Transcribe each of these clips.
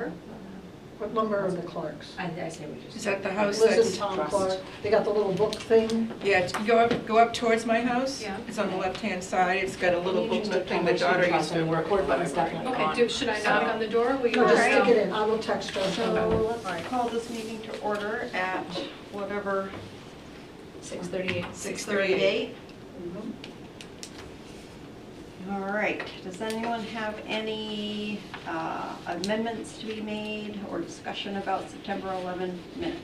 lumber? What number are the Clarks? I say we just. Is that the house Liz and that's, Tom Trust. Clark. They got the little book thing. yeah, go up towards my house. Yeah. It's on the left-hand side. It's got a little You just booklet do thing. The daughter used to work record at the button's library. definitely Okay, should I knock on the door? Will you? No, just Alright. stick it in. I will text her. So let's call this meeting to order at whatever, 6:38. 6:38. All right, does anyone have any amendments to be made or discussion about September 11 minutes?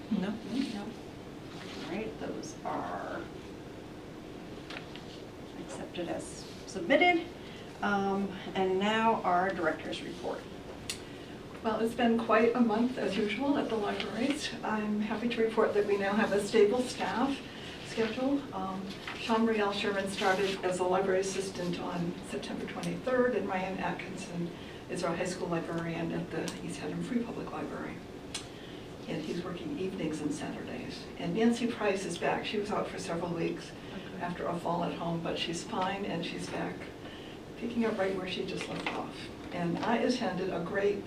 No. No. All right, those are accepted as submitted. And now our director's report. Well, it's been quite a month as usual at the libraries. I'm happy to report that we now have a stable staff schedule. Sean Riel Sherman started as a library assistant on September 23rd, and Ryan Atkinson is our high school librarian at the East Haddam Free Public Library. And he's working evenings and Saturdays. And Nancy Price is back. She was out for several weeks after a fall at home, but she's fine and she's back, picking up right where she just left off. And I attended a great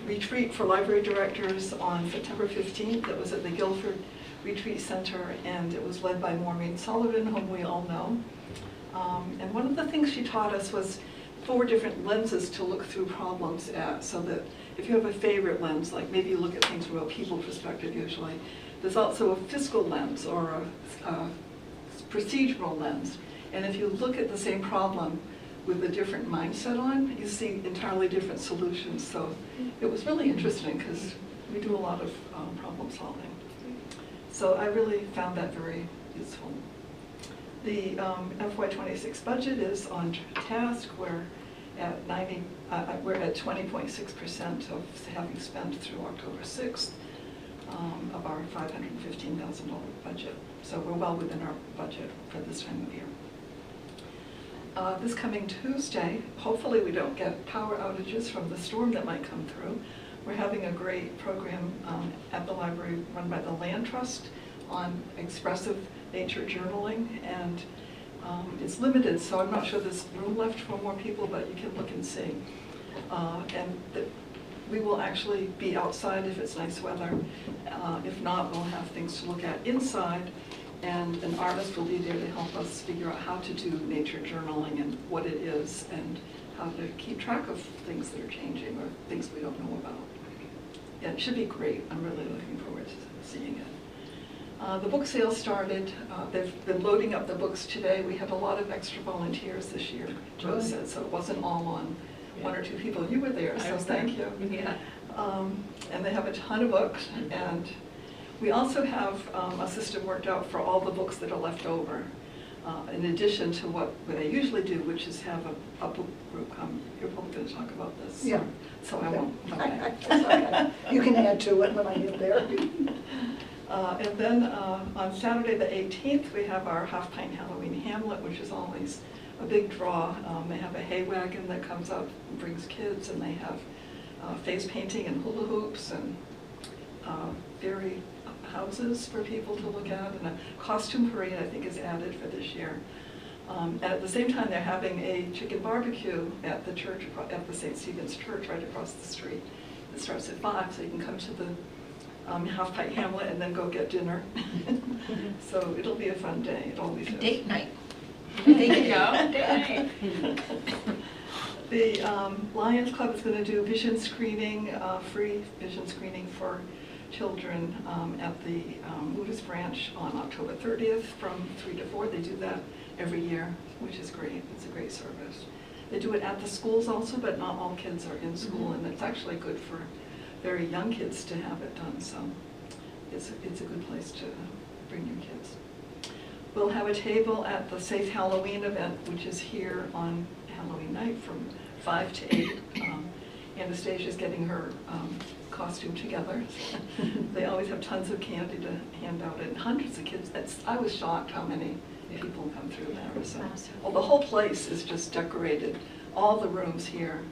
retreat for library directors on September 15th. That was at the Guilford Retreat Center, and it was led by Maureen Sullivan, whom we all know. And one of the things she taught us was 4 different lenses to look through problems at, so that if you have a favorite lens, like maybe you look at things from a people perspective usually, there's also a fiscal lens or a procedural lens. And if you look at the same problem with a different mindset on, you see entirely different solutions. So it was really interesting because we do a lot of problem solving. So I really found that very useful. The FY26 budget is on task. We're at 20.6% of having spent through October 6th of our $515,000 budget. So we're well within our budget for this time of year. This coming Tuesday, hopefully we don't get power outages from the storm that might come through. We're having a great program at the library run by the Land Trust on expressive nature journaling, and it's limited, so I'm not sure there's room left for more people, but you can look and see. We will actually be outside if it's nice weather. If not, we'll have things to look at inside, and an artist will be there to help us figure out how to do nature journaling and what it is and how to keep track of things that are changing or things we don't know about. Yeah, it should be great. I'm really looking forward to seeing it. The book sale started. They've been loading up the books today. We had a lot of extra volunteers this year, Joe said, so it wasn't all on 1 or 2 people. You were there, so thank you. Yeah. And they have a ton of books, and we also have a system worked out for all the books that are left over, in addition to what they usually do, which is have a book group come. You're probably going to talk about this. Yeah. So I won't. Okay. It's okay. You can add to it when I get there. And then on Saturday the 18th, we have our Half Pint Halloween Hamlet, which is always a big draw. They have a hay wagon that comes up and brings kids, and they have face painting and hula hoops and fairy houses for people to look at, and a costume parade I think is added for this year. At the same time, they're having a chicken barbecue at the church, at the St. Stephen's Church right across the street. It starts at 5, so you can come to the Half Pint Hamlet and then go get dinner. So it'll be a fun day. It always is. Date night. There you go. Date. The Lions Club is going to do vision screening, free vision screening for children at the Buddhist branch on October 30th from 3 to 4. They do that every year, which is great. It's a great service. They do it at the schools also, but not all kids are in school, and it's actually good for very young kids to have it done, so it's a good place to bring your kids. We'll have a table at the Safe Halloween event, which is here on Halloween night from 5 to 8. Anastasia's getting her costume together. They always have tons of candy to hand out, and hundreds of kids. I was shocked how many people come through there. So, well, the whole place is just decorated. All the rooms here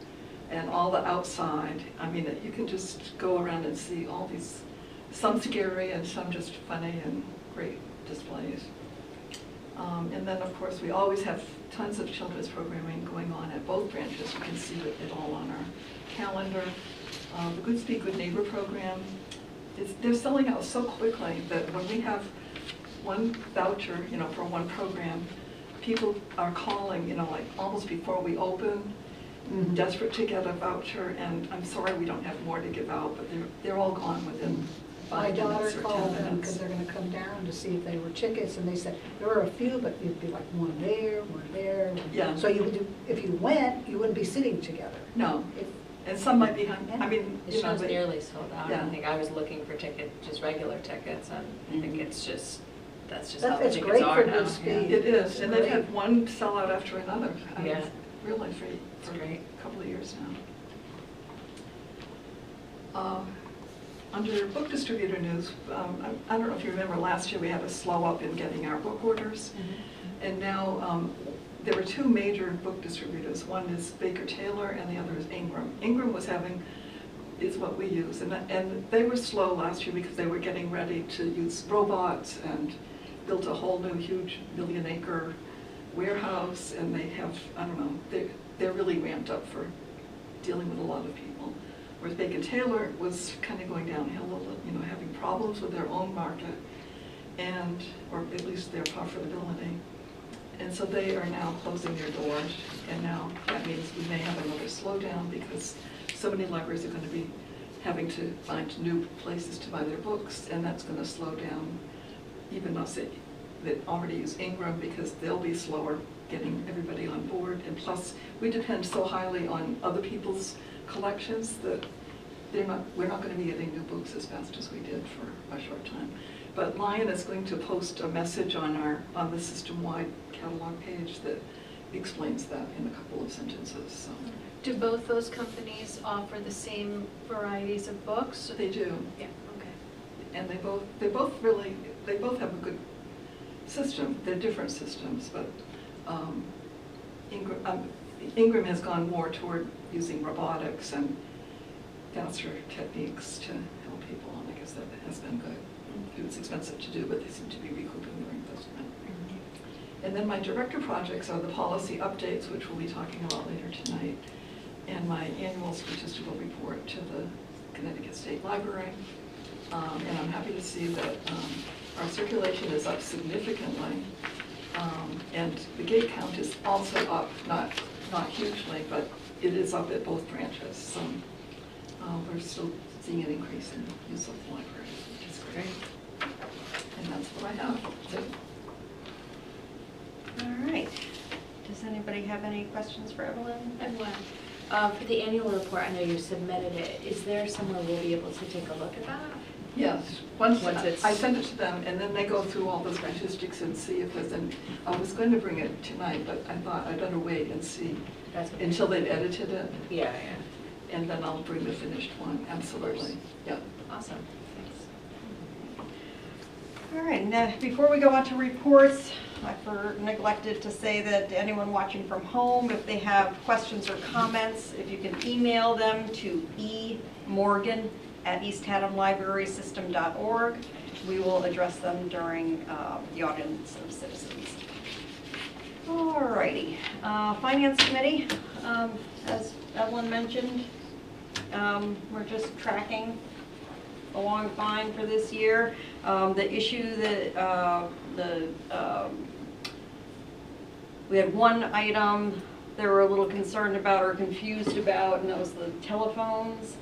and all the outside. I mean, you can just go around and see all these, some scary and some just funny and great displays. And then, of course, we always have tons of children's programming going on at both branches. You can see it all on our calendar, the Good Speak Good Neighbor program. They're selling out so quickly that when we have one voucher, for one program, people are calling, like almost before we open, desperate to get a voucher, and I'm sorry we don't have more to give out, but they're all gone within My 5 daughter minutes or 10 called them minutes. because they're gonna come down to see if they were tickets, and they said, there were a few, but it'd be like one there, one there. Yeah. So you would do, if you went, you wouldn't be sitting together. No, If- and some might be, I mean, The show's but- nearly sold out. Yeah. I think I was looking for just regular tickets, and I think it's just, that's just That's- how the it's tickets great are for now. Good Speed. It is, and they've Great. had one sellout after another. I mean, Yeah. Really, for great. a couple of years now. Under book distributor news, I don't know if you remember, last year we had a slow up in getting our book orders. And now, there were 2 major book distributors. One is Baker Taylor and the other is Ingram. Ingram is what we use, and they were slow last year because they were getting ready to use robots and built a whole new huge 1 million-acre warehouse, and they have, I don't know, they're really ramped up for dealing with a lot of people. Whereas Baker Taylor was kind of going downhill a little, having problems with their own market, or at least their profitability. And so they are now closing their doors, and now that means we may have another slowdown because so many libraries are going to be having to find new places to buy their books, and that's going to slow down even us that already use Ingram, because they'll be slower getting everybody on board. And plus, we depend so highly on other people's collections that we're not going to be getting new books as fast as we did for a short time. But Lion is going to post a message on the system-wide catalog page that explains that in a couple of sentences. So Do both those companies offer the same varieties of books? they do, Yeah, okay. and they both have a good system. They're different systems, but Ingram has gone more toward using robotics and faster techniques to help people, and I guess that has been good. It was expensive to do, but they seem to be recouping their investment. And then my director projects are the policy updates, which we'll be talking about later tonight, and my annual statistical report to the Connecticut State Library. And I'm happy to see that our circulation is up significantly, and the gate count is also up, not hugely, but it is up at both branches. So we're still seeing an increase in use of the library, which is great. And that's what I have. So, All right. Does anybody have any questions for Evelyn? I have one. For the annual report, I know you submitted it. Is there somewhere we'll be able to take a look at that? yes, once it's- I send it to them, and then they go through all the statistics and see if there's any. I was going to bring it tonight, but I thought I'd better wait and see That's okay. until they've edited it, Yeah, and then I'll bring the finished one, absolutely. Yeah. Awesome. Thanks. All right, now, before we go on to reports, I neglected to say that anyone watching from home, if they have questions or comments, if you can email them to emorgan@easthaddamlibrarysystem.org, we will address them during the audience of citizens. All righty, Finance Committee, as Evelyn mentioned, we're just tracking along fine for this year. The issue that we had one item they were a little concerned about or confused about, and that was the telephones.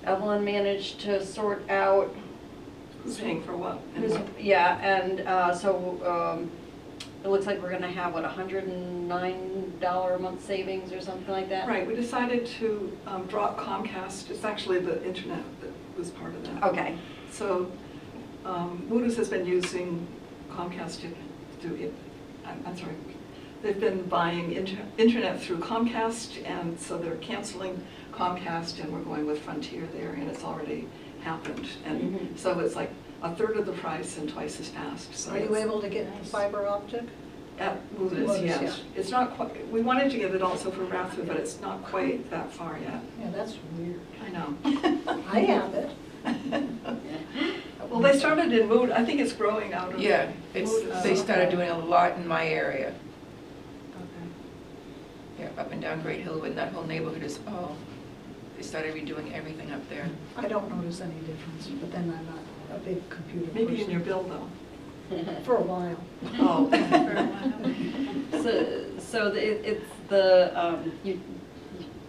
Evelyn managed to sort out Who's paying for what? And who's, what? yeah, and so it looks like we're gonna have, what, $109 a month savings or something like that? Right, we decided to drop Comcast. It's actually the internet that was part of that. Okay, So Moody's has been using Comcast to do it. I'm sorry. They've been buying internet through Comcast, and so they're canceling Comcast, and we're going with Frontier there, and it's already happened. And so it's like a third of the price and twice as fast. So Are you it's- able to get fiber optic? At Moody's, Moody's, yes. yeah. It's not quite, we wanted to get it also for Rathwood, but it's not quite that far yet. Yeah, that's weird. I know. I have it. Well, they started in Mood, I think it's growing out of. Yeah, it's, Moody's. they started doing a lot in my area. Yeah, up and down Great Hill, and that whole neighborhood is, they started redoing everything up there. I don't notice any difference, but then I'm not a big computer person. Maybe in your bill though. For a while. Oh. For a while. It's the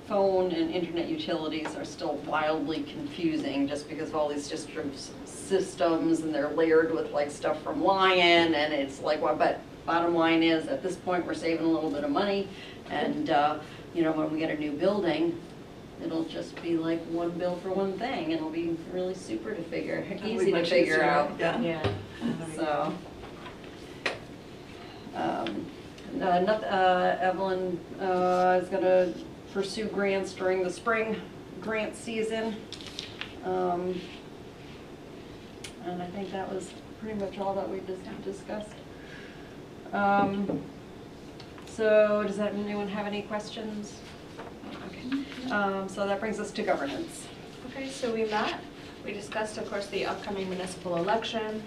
phone and internet utilities are still wildly confusing just because of all these systems and they're layered with like stuff from Lion and it's like, well, but bottom line is at this point we're saving a little bit of money and when we get a new building, it'll just be like one bill for one thing and it'll be really super to figure, easy to figure out. Yeah. Yeah. So, Evelyn is going to pursue grants during the spring grant season. And I think that was pretty much all that we just discussed. So does anyone have any questions? Okay. So that brings us to governance. Okay, so we met, we discussed, of course, the upcoming municipal election.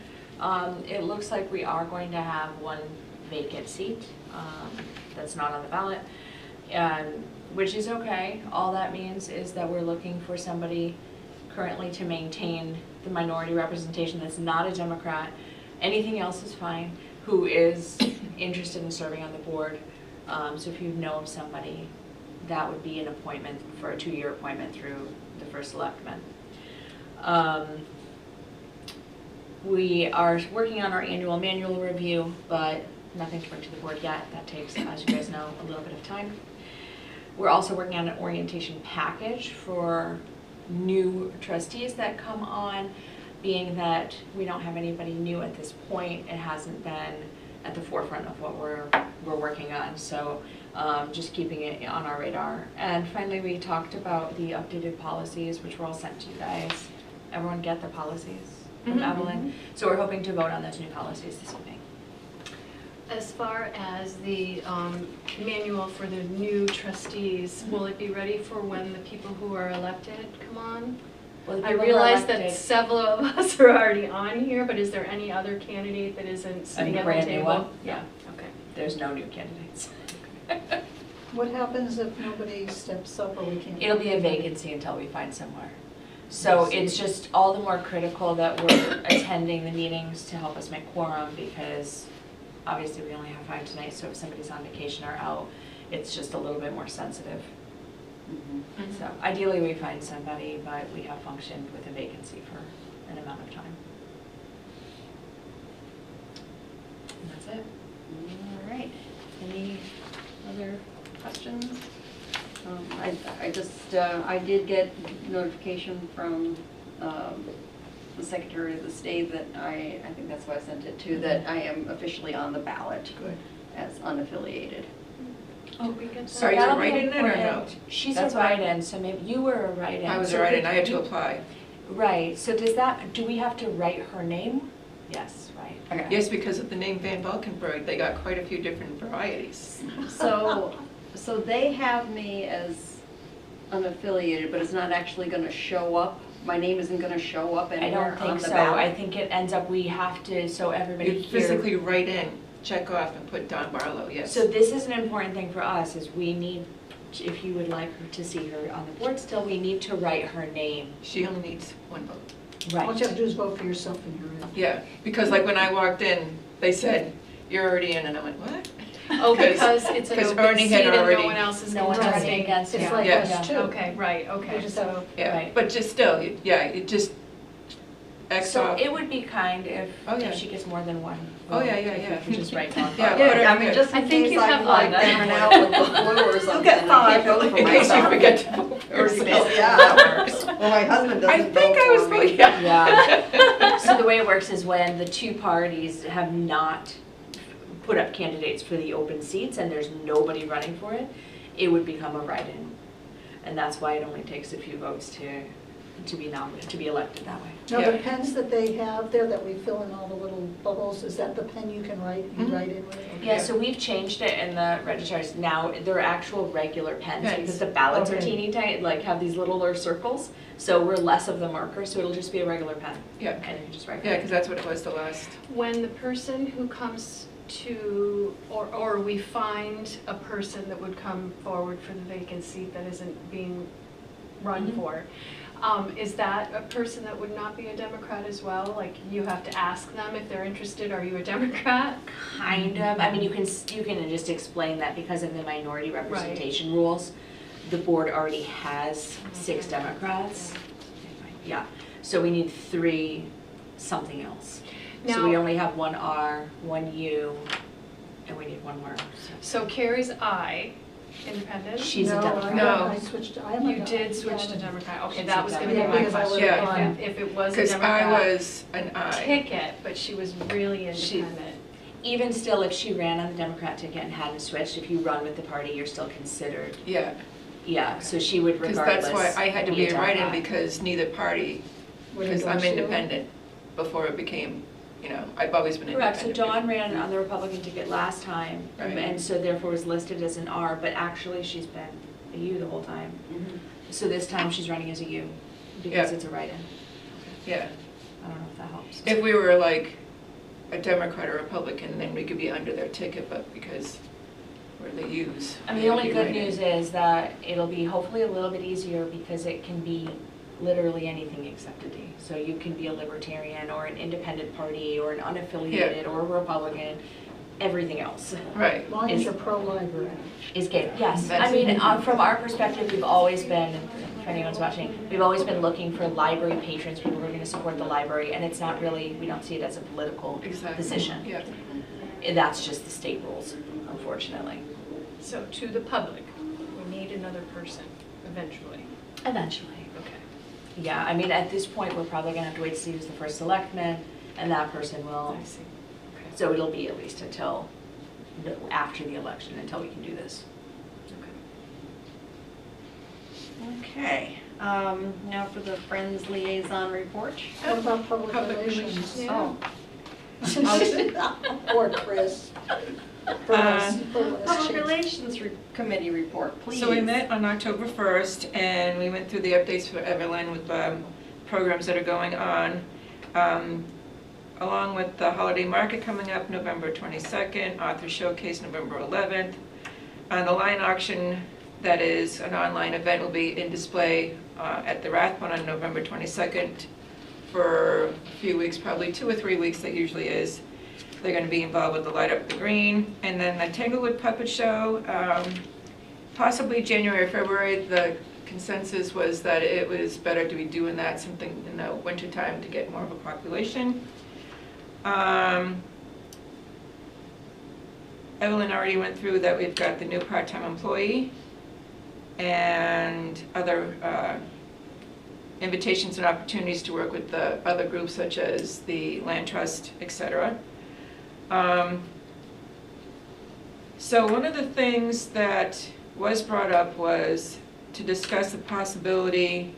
It looks like we are going to have one vacant seat that's not on the ballot, which is okay. All that means is that we're looking for somebody currently to maintain the minority representation that's not a Democrat. Anything else is fine, who is interested in serving on the board. So if you know of somebody, that would be an appointment for a 2-year appointment through the first selectman. We are working on our annual manual review, but nothing to bring to the board yet. That takes, as you guys know, a little bit of time. We're also working on an orientation package for new trustees that come on, being that we don't have anybody new at this point. It hasn't been at the forefront of what we're working on, so just keeping it on our radar. And finally, we talked about the updated policies, which were all sent to you guys. Everyone get the policies from Evelyn? So we're hoping to vote on those new policies this evening. As far as the manual for the new trustees, will it be ready for when the people who are elected come on? Well, the I people who are realize that elected- several of us are already on here, but is there any other candidate that isn't sitting at the brand new table? one? Yeah, okay. There's no new candidates. What happens if nobody steps up or we can't? It'll be a vacancy until we find somewhere. So it's just all the more critical that we're attending the meetings to help us make quorum, because obviously we only have 5 tonight, so if somebody's on vacation or out, it's just a little bit more sensitive. So ideally we find somebody, but we have functioned with a vacancy for an amount of time. And that's it. All right. Any other questions? I did get notification from the Secretary of the State that I think that's why I sent it to, that I am officially on the ballot Good. as unaffiliated. Did we get that? So are you That'll a be write-in then or no? important. She's a That's what I- write-in, so maybe you were a write-in. I was So a write-in, could I had to you- apply. Right, so do we have to write her name? Yes, right. Okay. Yes, because of the name Van Valkenburg, they got quite a few different varieties. So they have me as unaffiliated, but it's not actually going to show up. My name isn't going to show up I anywhere don't on think the so. ballot. I think it ends up, we have to, so everybody You here. physically write in, check off and put Don Barlow, yes. So this is an important thing for us, is we need, if you would like her to see her on the board still, we need to write her name. She only needs 1 vote. All you have to Right. do is vote for yourself and you're in. Yeah, because like when I walked in, they said, you're already in, and I went, what? Oh, because it's an 'cause open Ernie seat had and no already- one else is No one's running contesting. against It's her. like Yeah. us too. Okay, right, We okay, just so, have- Yeah, Right. but just still, it just X So off. it would be kind if, Oh, yeah. if she gets more than 1 Oh, vote, yeah, if yeah. we could just write down. Yeah, Yeah, put her I mean, in. just I in think case you have I'm like that. burning out with the flu or something. get I 5. can't vote for In case you myself. forget to vote for Or you yourself. say, yeah, that works. Well, my husband I doesn't think vote I was, for me. Yeah. So the way it works is when the 2 parties have not put up candidates for the open seats and there's nobody running for it, it would become a write-in. And that's why it only takes a few votes to be nominated, to be elected that way. Now, the Yeah. pens that they have there that we fill in all the little bubbles, is that the pen you can write, you Mhm. write in with? Yeah, so we've changed it in the registers. Now, they're actual regular pens Pens. because the ballots are Okay. teeny tiny, like have these little circles. So we're less of the marker, so it'll just be a regular pen. Yeah, And you can just write. yeah, because that's what it was the last. when the person who comes to, or we find a person that would come forward for the vacant seat that isn't being run Mhm. for, is that a person that would not be a Democrat as well? Like, you have to ask them if they're interested, are you a Democrat? Kind of, I mean, you can just explain that because of the minority representation rules, the board already has 6 Democrats. Yeah, so we need 3 something else. So we Now- only have 1 R, 1 U, and we need 1 more. So Carrie's I, independent? She's a Democrat. No. I switched, I am a. You did switch yeah, to I'm a- Democrat, okay, She's that a was gonna be Democrat. my Yeah, because I question. would've gone- If it was a Because I Democrat was an I. ticket, but she was really She- independent. Even still, if she ran on the Democrat ticket and hadn't switched, if you run with the party, you're still considered, Yeah, yeah, so she would because regardless. that's why I had to be a write-in Democrat. because neither party, Would because I'm endorse you. independent before it became, you know, I've always been Correct, independent. so Dawn ran on the Republican ticket last time, Right. and so therefore was listed as an R, but actually she's been a U the whole time. Mhm. So this time she's running as a U, because Yeah. it's a write-in. Yeah, I don't know if that helps. if we were like a Democrat or Republican, then we could be under their ticket, but because we're the U's. I mean, we the would only be good write-in. news is that it'll be hopefully a little bit easier because it can be literally anything except a D. So you can be a libertarian or an independent party or an unaffiliated or a Republican, everything else Right, As long as Is- you're pro-library. is good. Yes, I That's- mean, from our perspective, we've always been, if anyone's watching, we've always been looking for library patrons, people who are gonna support the library, and it's not really, we don't see it as a political exactly. position. Yeah, That's just the state rules, unfortunately. So to the public, we need another person eventually. Eventually. Okay. Yeah, I mean, at this point, we're probably gonna have to wait to see who's the first selectman, and that person will, I see. Okay. so it'll be at least until, after the election, until we can do this. Okay, now for the Friends Liaison Report. What about public Public relations? Yeah. Or Chris. For us, for us. Public Relations Committee report, please. so we met on October 1st, and we went through the updates for Evelyn with programs that are going on, along with the holiday market coming up November 22nd, author showcase November 11th. The lion auction, that is an online event, will be in display at the Rathbone on November 22nd for a few weeks, probably 2 or 3 weeks, that usually is. They're going to be involved with the Light Up the Green. And then the Tanglewood Puppet Show, possibly January or February. The consensus was that it was better to be doing that something in the wintertime to get more of a population. Evelyn already went through that we've got the new part-time employee and other invitations and opportunities to work with the other groups such as the Land Trust, etc. So one of the things that was brought up was to discuss the possibility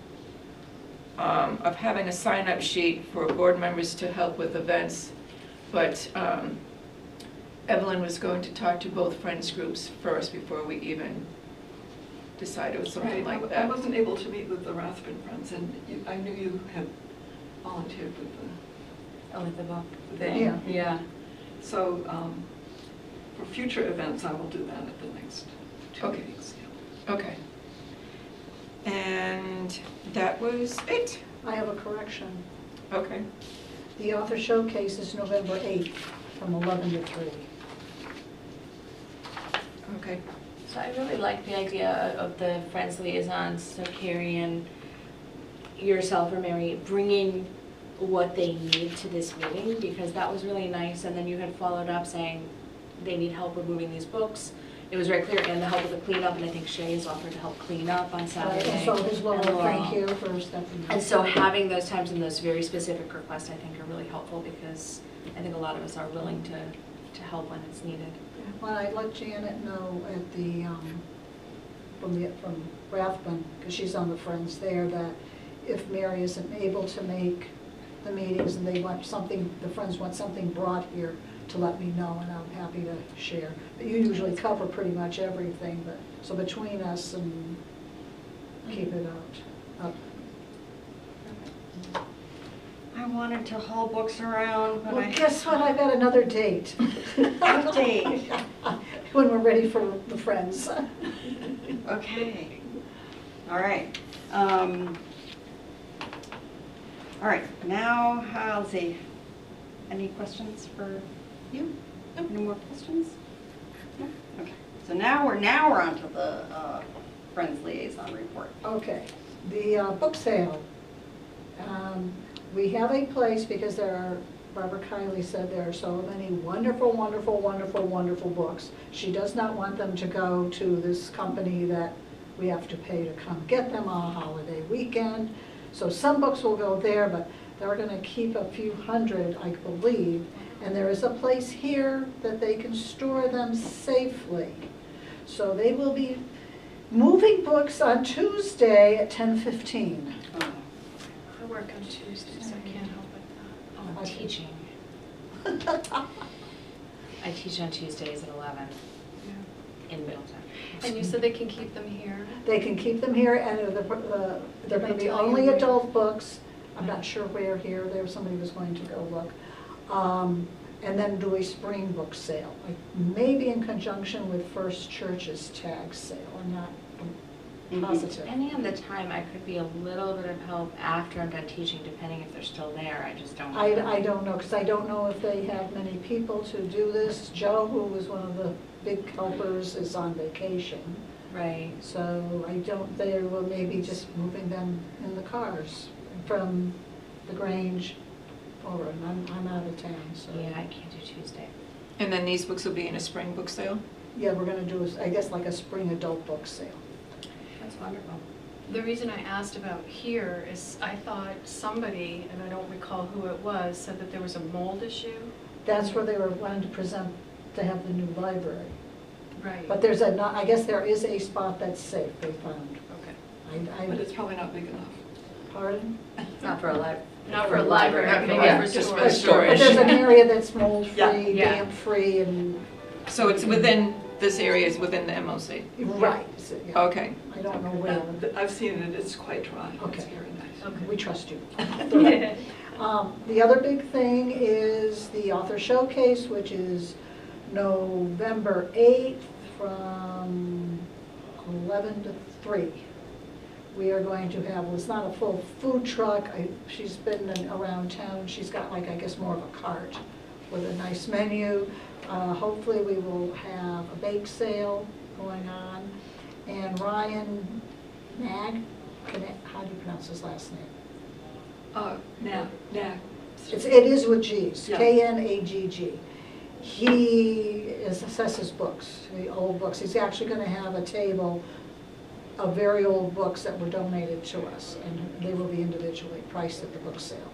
of having a sign-up sheet for board members to help with events, but Evelyn was going to talk to both friends groups first before we even decided it was something Right, like I that. wasn't able to meet with the Rathbun Friends, and I knew you had volunteered with the Oh, with the book thing. Yeah. Yeah. So, for future events, I will do that at the next 2 Okay. meetings. Okay. And that was it. I have a correction. Okay. The author showcase is November 8th from 11 to 3. Okay. So I really like the idea of the Friends Liaisons, so Carrie and yourself or Mary bringing what they need to this meeting, because that was really nice, and then you had followed up saying they need help with moving these books. It was very clear, and the help with the cleanup, and I think Shay has offered to help clean up on Saturday. And so his little and Laurel. thank you for stepping in. And so having those times and those very specific requests, I think, are really helpful, because I think a lot of us are willing to help when it's needed. Well, I let Janet know at the, from Rathbun, because she's on the Friends there, that if Mary isn't able to make the meetings and they want something, the Friends want something brought here, to let me know, and I'm happy to share. But you usually cover pretty much everything, but, so between us and keep it up. I will wanted to haul books around, but Well, guess what, I got another date. What date? When we're ready for the Friends. Okay. All right. All right, now, let's see. Any questions for you? Any more questions? No? Okay. So now we're on to the Friends Liaison Report. Okay, the book sale. We have a place because Barbara Kiley said there are so many wonderful, wonderful, wonderful, wonderful books. She does not want them to go to this company that we have to pay to come get them on a holiday weekend. So some books will go there, but they're gonna keep a few hundred, I believe. And there is a place here that they can store them safely. So they will be moving books on Tuesday at 10:15. I work on Tuesdays, I can't help with Oh, I'm Okay. teaching. I teach on Tuesdays at 11 that. in Middleton. And you said they can keep them here? They can keep them here, and they're gonna be tell you only where? adult books. I'm not sure where here, there, somebody was going to go look. And then do a spring book sale, like maybe in conjunction with First Church's tag sale, I'm not positive. Depending on the time, I could be a little bit of help after I'm done teaching, depending if they're still there. I just don't know. I don't know, because I don't know if they have many people to do this. Joe, who was one of the big helpers, is on vacation. Right. So I don't, they will maybe just moving them in the cars from the Grange over, and I'm out of town, so. Yeah, I can't do Tuesday. And then these books will be in a spring book sale? Yeah, we're gonna do, I guess, like a spring adult book sale. That's wonderful. The reason I asked about here is I thought somebody, and I don't recall who it was, said that there was a mold issue. That's where they were wanting to present, to have the new library. Right. But there's a, I guess there is a spot that's safe, they found. Okay. But it's probably not big enough. Pardon? Not for a library. Not for a library, Not for maybe library, for just for storage. storage. But there's an area that's mold-free, Yeah. damp-free, and, So it's within, this area is within the MOC? right. so, yeah. Okay. I don't know where. I've seen it, it's quite dry. It's Okay. very nice. Okay. We trust you. The other big thing is the author showcase, which is November 8th from 11 to 3. We are going to have, well, it's not a full food truck. She's been around town. She's got like, I guess, more of a cart with a nice menu. Hopefully we will have a bake sale going on. And Ryan Nag, how do you pronounce his last name? Nah. It is with G's, Yeah. K-N-A-G-G. He assesses books, the old books. He's actually going to have a table of very old books that were donated to us, and they will be individually priced at the book sale.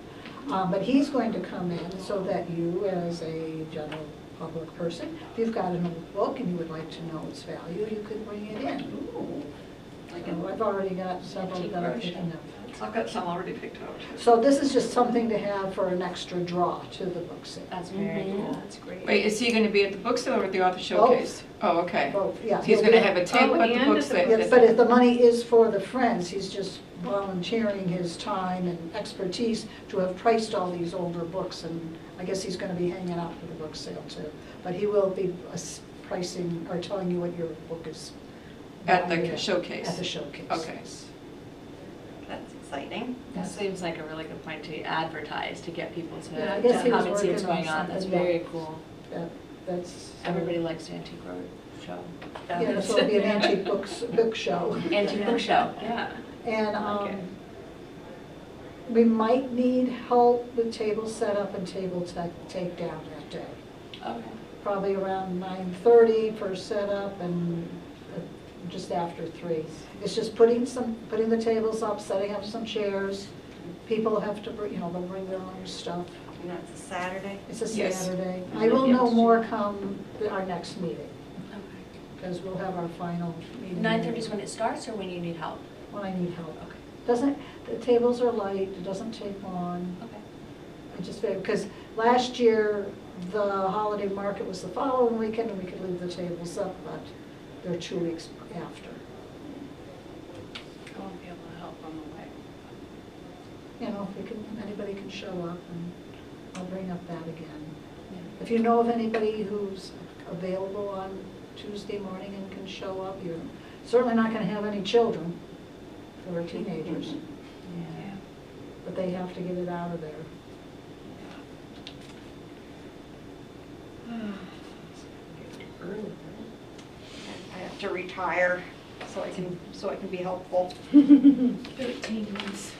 But he's going to come in so that you, as a general public person, if you've got an old book and you would like to know its value, you could bring it in. So I've already got several that I'm picking up. I've got some already picked out. So this is just something to have for an extra draw to the book sale. That's very cool. That's great. Wait, is he going to be at the book sale or at the author showcase? Oh, okay. Both, yeah. So he's going to have a table at the and book at the sale? Yes, but if the money is for the Friends, he's just volunteering his time and expertise to have priced all these older books, and I guess he's going to be hanging out for the book sale too. But he will be pricing, or telling you what your book is. At the valued showcase? At the showcase. Okay. That's exciting. That seems like a really good point to advertise, to get people to Yeah, I guess he come was and see what's working on going on. That's something, yeah. very cool. That's. Everybody likes the Antique Road show. Yeah, so it'll be an antique book show. Antique book show, yeah. And Okay. we might need help with table setup and table take down that day. Okay. Probably around 9:30 for setup and just after 3. It's just putting the tables up, setting up some chairs. People have to bring, they'll bring their own stuff. And that's a Saturday? It's a Yes. Saturday. I will know more come our next meeting, because we'll have our final meeting. 9:30 is when it starts, or when you need help? When I need help. Okay. The tables are light, it doesn't take long. Okay. I just, because last year, the holiday market was the following weekend, and we could leave the tables up, but they're 2 weeks after. I won't be able to help on the way. anybody can show up, and I'll bring up that again. If you know of anybody who's available on Tuesday morning and can show up, you're certainly not gonna have any children who are teenagers, Yeah. but they have to get it out of there. Early. I have to retire so I can be helpful. 13 months.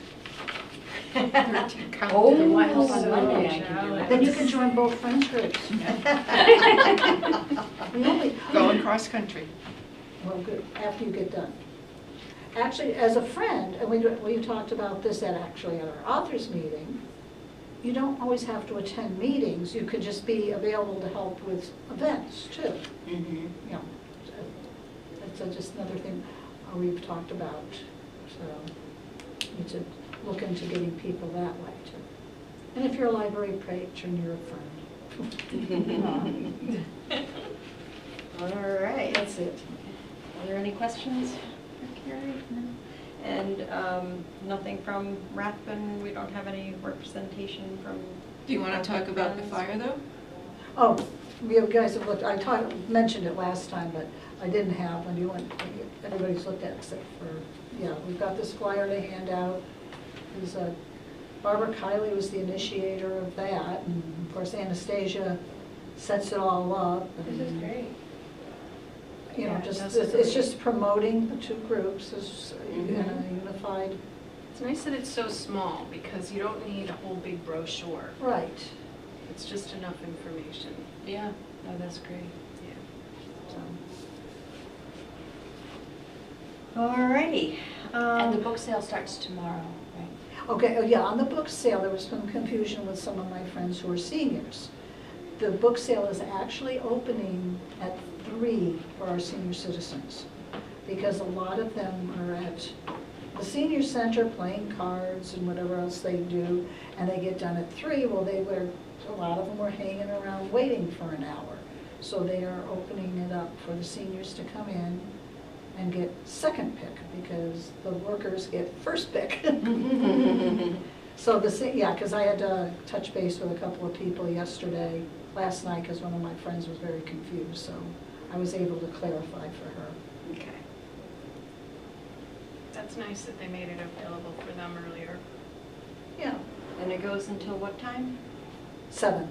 13 count. Oh, the wild on so Monday I can do it. Then you can join both friends groups. We only, Going cross-country. well, good, after you get done. Actually, as a friend, and we talked about this at our authors meeting, you don't always have to attend meetings, you could just be available to help with events too. Mhm. You know, that's just another thing we've talked about, so you need to look into getting people that way too. And if you're a library patron, you're a friend. All right. That's it. Are there any questions for Carrie? No. And nothing from Rathbun? We don't have any representation from... Do you want to talk about the fire, though? Oh, you guys have looked, mentioned it last time, but I didn't have, when you went, everybody's looked at except for, yeah, we've got this flyer to hand out. There's Barbara Kiley was the initiator of that, and of course Anastasia sets it all up. This is great. You know, Yeah, it just, does it's really- just promoting the two groups as Mhm. unified. It's nice that it's so small because you don't need a whole big brochure. Right. It's just enough information. Yeah, no, that's great. Yeah. So. All righty. And the book sale starts tomorrow, right? Okay, oh yeah, on the book sale, there was some confusion with some of my friends who are seniors. The book sale is actually opening at 3 for our senior citizens, because a lot of them are at the senior center playing cards and whatever else they do, and they get done at 3. Well, a lot of them were hanging around waiting for an hour. So they are opening it up for the seniors to come in and get second pick, because the workers get first pick. So yeah, because I had to touch base with a couple of people last night, because one of my friends was very confused, so I was able to clarify for her. Okay. That's nice that they made it available for them earlier. Yeah, And it goes until what time? 7,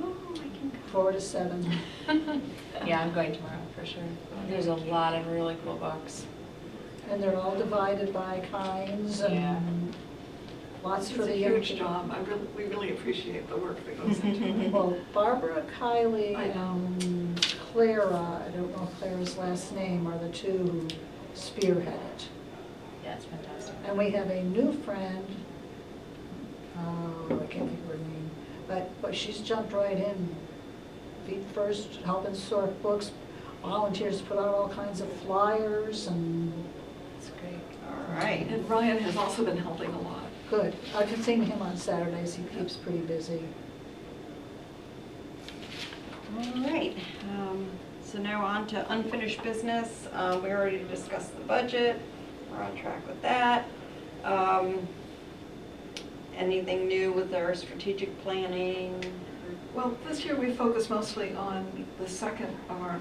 Oh, I can come. 4 to 7. Yeah, I'm going tomorrow for sure. There's a lot of really cool books. And they're all divided by kinds Yeah. and lots It's for a the young huge people. job. We really appreciate the work that goes into it. Well, Barbara Kiley I know. and Clara, I don't know Clara's last name, are the two who spearhead it. Yeah, it's fantastic. And we have a new friend, I can't think of her name, but she's jumped right in. Feet first, helping sort books, volunteers put out all kinds of flyers, and It's great. All right. And Ryan has also been helping a lot. good. I've seen him on Saturdays, he keeps pretty busy. All right. So now on to unfinished business. We already discussed the budget. We're on track with that. Anything new with our strategic planning? Well, this year we focused mostly on the second of our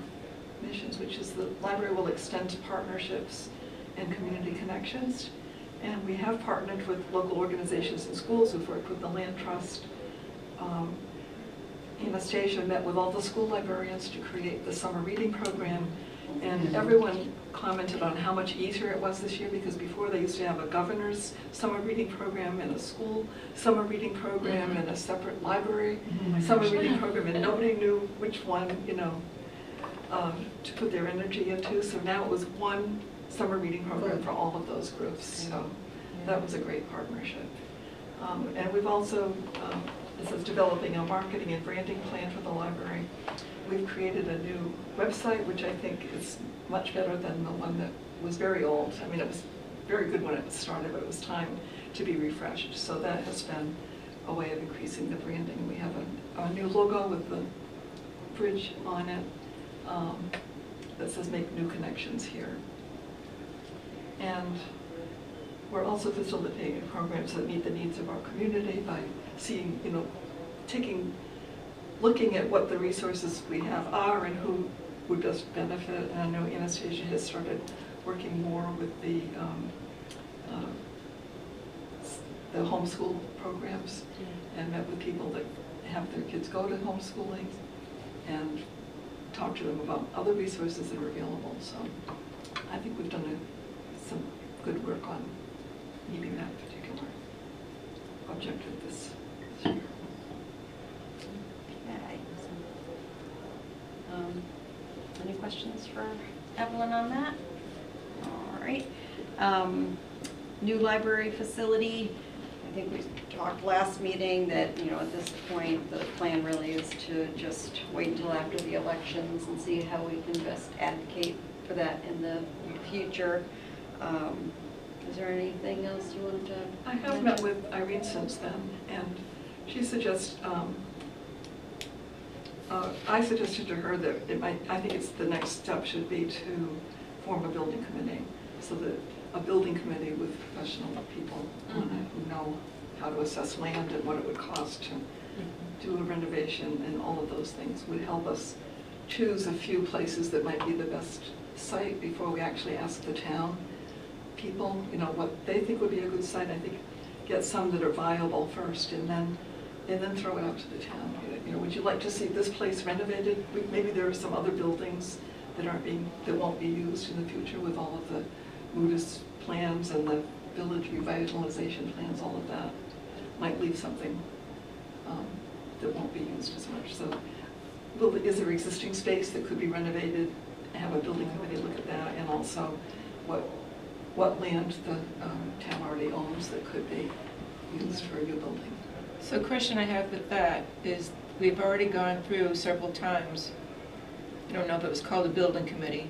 missions, which is the library will extend to partnerships and community connections. And we have partnered with local organizations and schools who've worked with the Land Trust. Anastasia met with all the school librarians to create the summer reading program. And everyone commented on how much easier it was this year, because before they used to have a governor's summer reading program and a school summer reading program and a separate library summer reading program, and nobody knew which one, to put their energy into. So now it was one summer reading program for all of those groups. So that was a great partnership. And we've also, this is developing a marketing and branding plan for the library. We've created a new website, which I think is much better than the one that was very old. I mean, it was very good when it was started, but it was time to be refreshed. So that has been a way of increasing the branding. We have a new logo with the bridge on it that says "Make New Connections Here." And we're also facilitating programs that meet the needs of our community by seeing, looking at what the resources we have are and who would best benefit. And I know Anastasia has started working more with the homeschool programs and met with people that have their kids go to homeschooling and talk to them about other resources that are available. So I think we've done some good work on meeting that particular objective this year. Okay. Any questions for Evelyn on that? All right. New library facility. I think we talked last meeting that, at this point, the plan really is to just wait until after the elections and see how we can best advocate for that in the future. Is there anything else you wanted to I have met with Irene since then, and she suggests, I suggested to her that I think the next step should be to form a building committee, so that a building committee with professional people on it who know how to assess land and what it would cost to do a renovation and all of those things would help us choose a few places that might be the best site before we actually ask the town people, what they think would be a good site. I think get some that are viable first and then throw it out to the town. Would you like to see this place renovated? Maybe there are some other buildings that won't be used in the future with all of the Buddhist plans and the village revitalization plans, all of that might leave something that won't be used as much. So is there existing space that could be renovated? Have a building committee look at that, and also what land the town already owns that could be used for a new building. So the question I have with that is, we've already gone through several times, I don't know if it was called a building committee,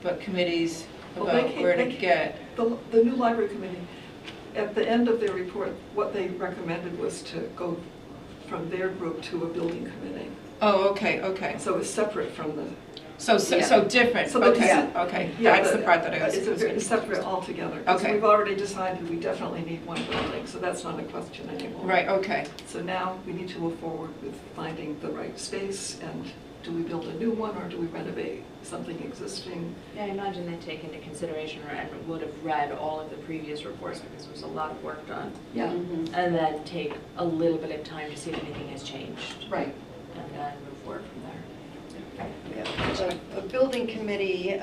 but committees about where to get. The new library committee, at the end of their report, what they recommended was to go from their group to a building committee. Oh, okay. So it's separate from the... So different, So okay. That's the part that I was... It's separate altogether. Because Okay. we've already decided we definitely need one building, so that's not a question anymore. Right, okay. So now we need to move forward with finding the right space, and do we build a new one or do we renovate something existing? Yeah, I imagine they take into consideration and would have read all of the previous reports because there was a lot of work done. Yeah. And then take a little bit of time to see if anything has changed. Right. And then move forward from there. Yeah, a building committee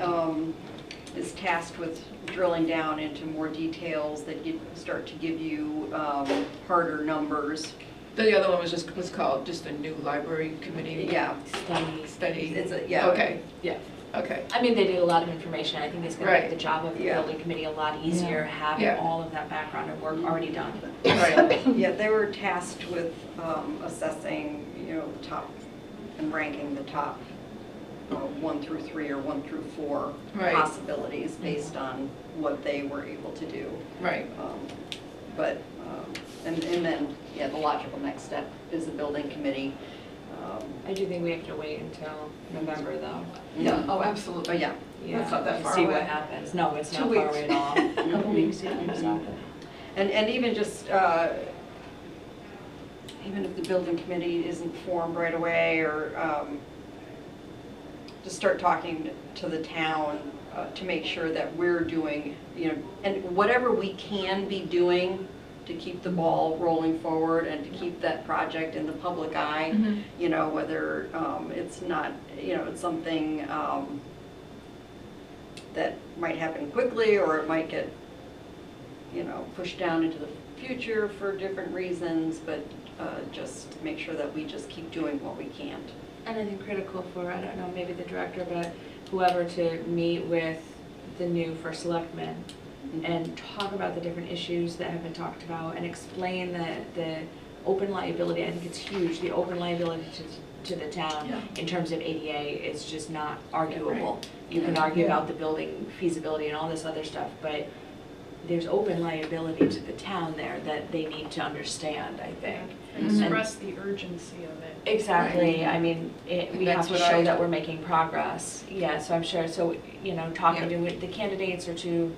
is tasked with drilling down into more details that start to give you harder numbers. The other one was called just a new library committee? Yeah. Study? Yeah. Okay, Yeah. okay. I mean, they did a lot of information. I think it's going to make Right. the job of the Yeah. building committee a lot easier, having Yeah. all of that background and work already done. Right. Yeah, they were tasked with assessing, the top and ranking the top 1 through 3 or 1 through 4 Right. possibilities based on what they were able to do. Right. And then, the logical next step is a building committee. I do think we have to wait until November, though. Yeah, oh, absolutely. Oh, yeah. Yeah, That's not that and far see away. what happens. No, it's 2 not weeks. far away at all. A couple weeks, yeah, exactly. And even just, even if the building committee isn't formed right away, or just start talking to the town to make sure that we're doing, and whatever we can be doing to keep the ball rolling forward and to keep that project in the public eye, Mhm. Whether it's not, it's something that might happen quickly, or it might get, pushed down into the future for different reasons, but just make sure that we just keep doing what we can. And I think critical for, I don't know, maybe the director, but whoever to meet with the new first selectman and talk about the different issues that have been talked about and explain the open liability. I think it's huge, the open liability to the town Yeah. in terms of ADA is just not arguable. Right. You can argue Yeah. about the building feasibility and all this other stuff, but there's open liability to the town there that they need to understand, I think. Express the urgency of it. Exactly, I mean, we have That's to what show I- that we're making progress. Yeah, so I'm sure, talking to the candidates or to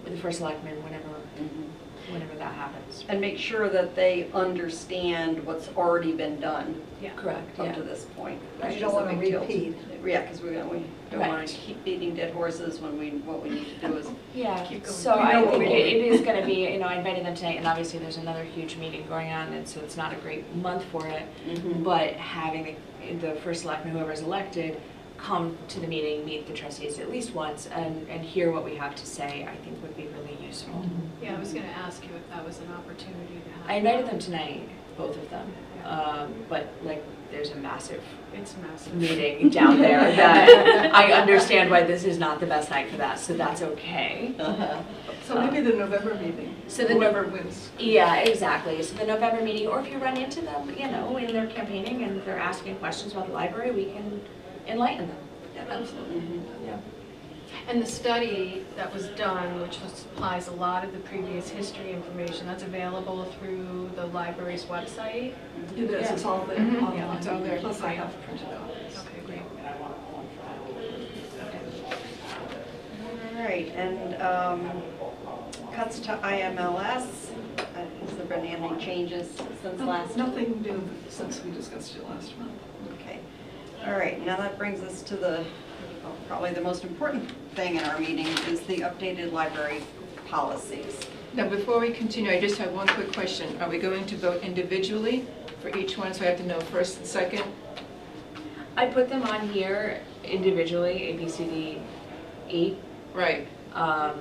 with the first selectman whenever Mhm. that happens. And make sure that they understand what's already been done Yeah. Correct, up to this point. Because you Which don't is a want to big deal. repeat. Yeah, because we don't want Right. to keep beating dead horses when what we need to do is, Yeah, Keep going. so We know I what think we it need. is gonna be, I invited them tonight, and obviously there's another huge meeting going on, and so it's not a great month for it. Mhm. But having the first selectman, whoever's elected, come to the meeting, meet the trustees at least once, and hear what we have to say, I think would be really useful. Yeah, I was gonna ask you if that was an opportunity to have. I invited them tonight, both of them, Yeah. but like, there's a massive It's massive. meeting down there that I understand why this is not the best night for that, so that's okay. Uh-huh. So maybe the November meeting, So the whoever wins. Yeah, exactly. So the November meeting, or if you run into them, in their campaigning and they're asking questions about the library, we can enlighten them. Yeah, absolutely. Mhm. Yeah. And the study that was done, which supplies a lot of the previous history information, that's available through the library's website? It is, it's all there Mhm. online. Yeah, it's all there. Plus I have printed out. Okay, great. All right, and cuts to IMLS. Has there been any changes since last? Nothing new since we discussed it last month. Okay. All right, now that brings us to probably the most important thing in our meeting is the updated library policies. Now, before we continue, I just have one quick question. Are we going to vote individually for each one, so I have to know first and second? I put them on here individually, A, B, C, D, E. Right. Um,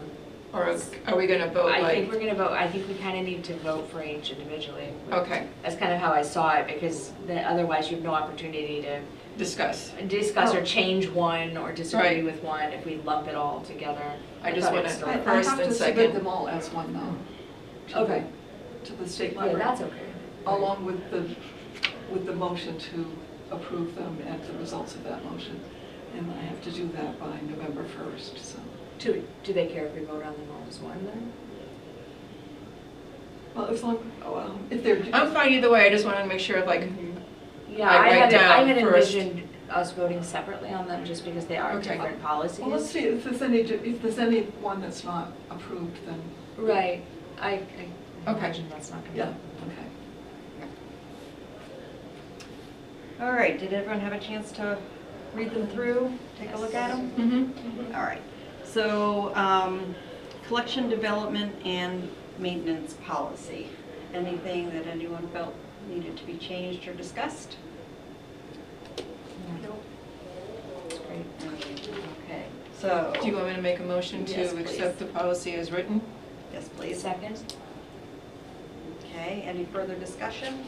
Or are we going to vote I think like, we're gonna vote, I think we kind of need to vote for each individually. okay, That's kind of how I saw it, because otherwise you have no opportunity to discuss? discuss or change one or disagree Right. with one if we lump it all together. I just thought wanna- it was I still- First have and to submit second. them all as one now. to Okay. To the state Yeah, library. that's okay. Along with the motion to approve them and the results of that motion. And I have to do that by November 1st, so. Do they care if we vote on them all as one then? Well, if they're. I'm fine either way, I just wanted to make sure, like, Yeah, I write I down had first. envisioned us voting separately on them just because they are Okay. different policies. Well, let's see, if there's any one that's not approved, then, Right, I Okay. imagine that's not gonna yeah, be. okay. All right, did everyone have a chance to read them through, take a look at them? mm-hmm. All right, so collection development and maintenance policy. Anything that anyone felt needed to be changed or discussed? Nope. That's great. Okay, so. Do you want me to make a motion Yes, to please. accept the policy as written? Yes, please. Second? Okay, any further discussion?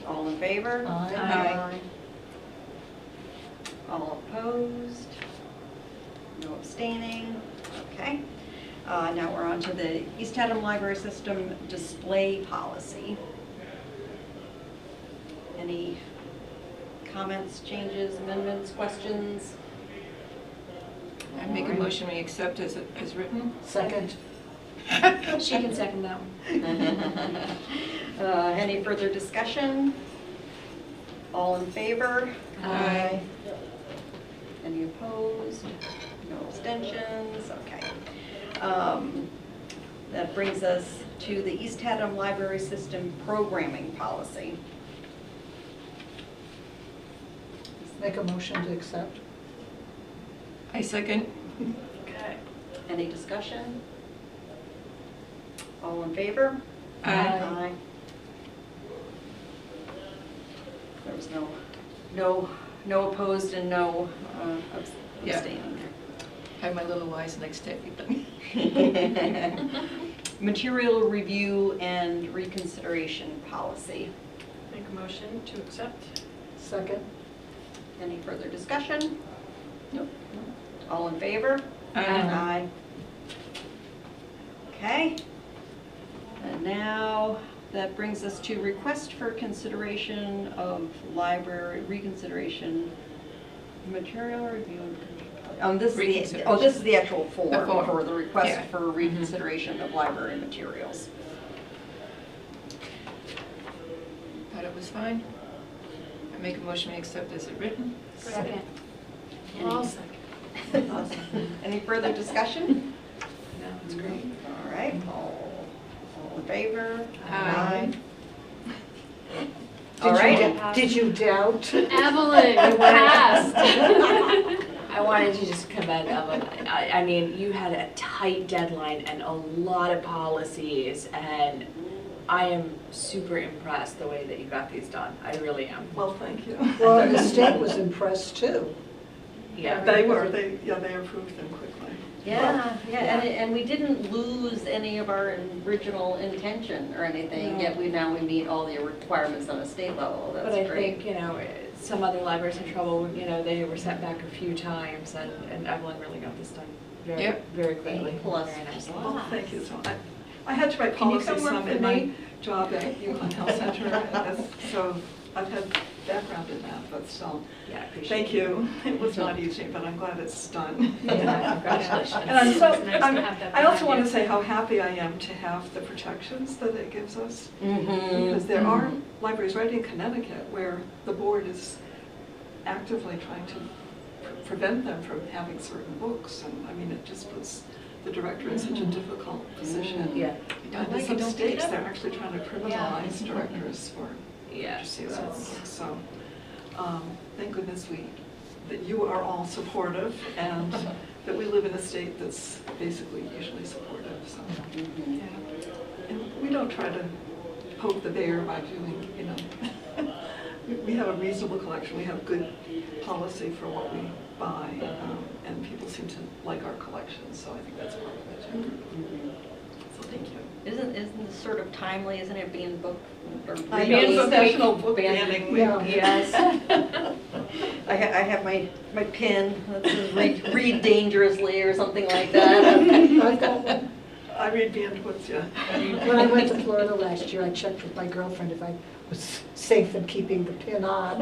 All in favor? Aye. All opposed? No abstaining? Okay. Now we're on to the East Haddam Library System display policy. Any comments, changes, amendments, questions? I make a motion we accept as written? Second. She can second that one. Any further discussion? All in favor? Aye. Any opposed? No abstentions? Okay. That brings us to the East Haddam Library System programming policy. Make a motion to accept. I second. Okay. Any discussion? All in favor? Aye. There was no opposed and no Yeah. abstaining. Have my little eyes next to everything. Material review and reconsideration policy. Make a motion to accept? Second. Any further discussion? Nope. All in favor? Aye. Okay. And now that brings us to request for consideration of library reconsideration material review. This is the actual form The form. for the request Yeah. for reconsideration of library materials. Thought it was fine. I make a motion we accept as written? Second. I'll second. Awesome. Any further discussion? No, it's great. All right, all in favor? Aye. All right. Did you doubt? Evelyn, you passed. I wanted to just commend Evan. I mean, you had a tight deadline and a lot of policies, and I am super impressed the way that you got these done. I really am. Well, thank you. Well, the state was impressed too. Yeah. They were, they approved them quickly. Yeah, and we didn't lose any of our original intention or anything, yet we meet all the requirements on a state level. But That's I great. think, some other libraries had trouble, they were set back a few times, and Evelyn really got this done very, Yep. very quickly. A+. Very nicely. Well, thank you so much. I had to write Can you policies come work some for in my me? job at UConn Health Center, and so I've had background in that, but still, Yeah, I appreciate it. thank you. It was not easy, but I'm glad it's done. Yeah, congratulations. And I'm so, It's nice to have that I also behind want you. to say how happy I am to have the protections that it gives us. Mhm. Because there are libraries right in Connecticut where the board is actively trying to prevent them from having certain books. And I mean, it just puts the director in such a difficult position. Yeah, Don't And like in it, some don't pick it states, up. they're actually trying to criminalize directors for yeah. seasonal that's- books. So, thank goodness that you are all supportive and that we live in a state that's basically usually supportive. So, Mhm. and we don't try to poke the bear by doing, we have a reasonable collection. We have good policy for what we buy, and people seem to like our collection. So I think that's part of it too. Mhm. So thank you. Isn't this sort of timely, isn't it, being book? Or I reading? know, it's National Book Ban- Banning Week. Yeah. Yes. I have my pin that says read dangerously or something like that. I've got one. I read banned books, yeah. When I went to Florida last year, I checked with my girlfriend if I was safe in keeping the pin on.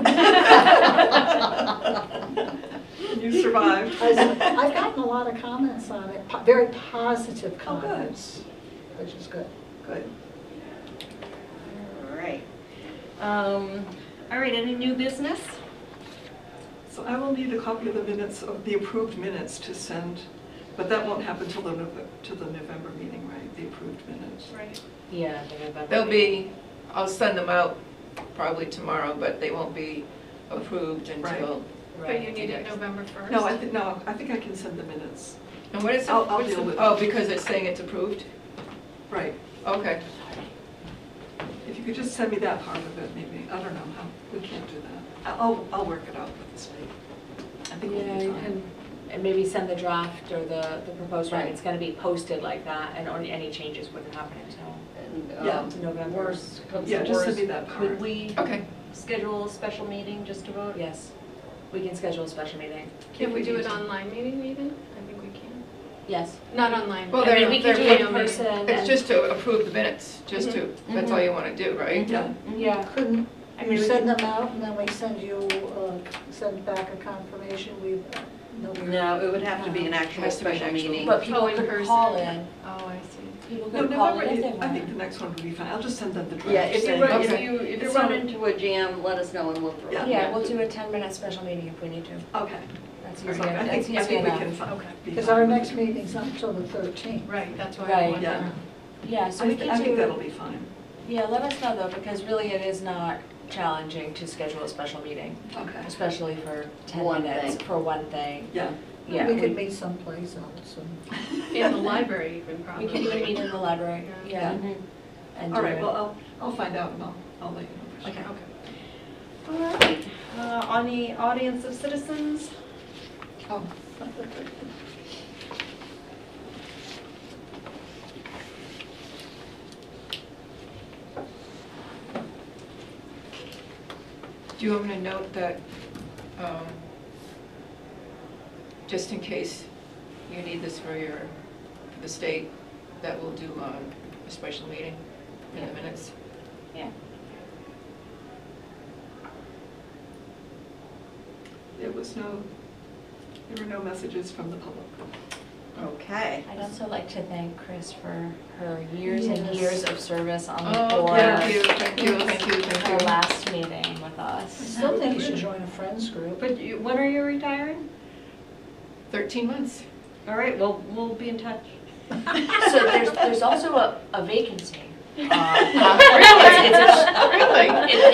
You survived. I've gotten a lot of comments on it, very positive Oh, good. comments, which is good. Good. All right. All right, any new business? So I will need a copy of the minutes, of the approved minutes to send, but that won't happen till the November meeting, right? The approved minutes. Right. Yeah, the November. They'll meeting. be, I'll send them out probably tomorrow, but they won't be approved until, But you Right. need it November 1st? No, I think I can send the minutes. and what is it? I'll what's deal the- with it. Oh, because it's saying it's approved? Right. Okay. If you could just send me that part of it, maybe. I don't know how, we can't do that. I'll work it out with the state. I think we'll Yeah, be you fine. can, and maybe send the draft or the proposed one, Right. it's gonna be posted like that, and any changes wouldn't happen until And, Yeah. November. Worst comes Yeah, to just send worst, me that part. could we Okay. schedule a special meeting just to vote? Yes, we can schedule a special meeting. Can we do If an need to. online meeting even? I think we can. Yes. Not online. Well, I they're- mean, we can they're do it in in person. person. It's just to approve the minutes, just to, that's all you want to do, right? Yeah. Yeah. Couldn't I you mean, we send could- them out and then we send you, send back a confirmation? No, it would have to be an actual Has to be an special actual- meeting. But people Oh, in could person. call in, Oh, I see. people No, could call November, in if they I think want. the next one will be fine. I'll just send them the draft. Yeah, if you saying- run, Okay. if you It's run not- into a jam, let us know and we'll throw it. Yeah, we'll do a 10-minute special meeting if we need to. Okay. That's All easy, right. I that's think easy we enough. can Okay. be Because fine our with next it. meeting's not until the 13th. Right, that's why Right. I want Yeah. to. Yeah, so I we think can that'll do, be fine. yeah, let us know though, because really it is not challenging to schedule a special meeting, Okay. especially for 10 One minutes, thing. for one thing. Yeah. Yeah, We could meet someplace else. In the library even we probably. can even meet in the library, yeah. Mhm. And All do right, it. well, I'll find out and I'll let you know. for Okay, sure. okay. All right, on the audience of citizens, Oh. Do you want me to note that, just in case you need this for the state, that we'll do a special meeting in the minutes? Yeah. There were no messages from the public. okay. I'd also like to thank Chris for her years and Yes. years of service on the Oh, board. thank you, thank you, thank you, thank Her you. last meeting with I us. still think you should join a friends group. But when are you retiring? 13 months. All right, well, we'll be in touch. So there's also a vacancy. Really?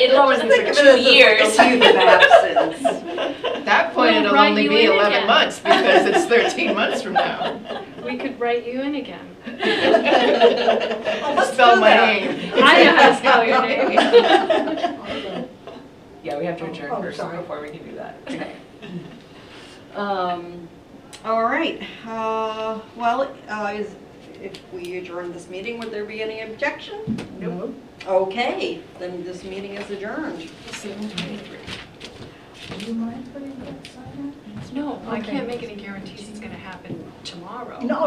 It only been for 2 years. Leave of absence. At that point, We'll it'll write only you be in 11 again. months because it's 13 months from now. We could write you in again. Let's Spell do my that. name. I know how to spell your name. Yeah, we have to adjourn Oh, first sorry. before we can do that. Okay. All right, well, if we adjourn this meeting, would there be any objection? Nope. Okay, then this meeting is adjourned. Do you mind putting that sign in? No, I Okay. can't make any guarantees it's gonna happen tomorrow. No,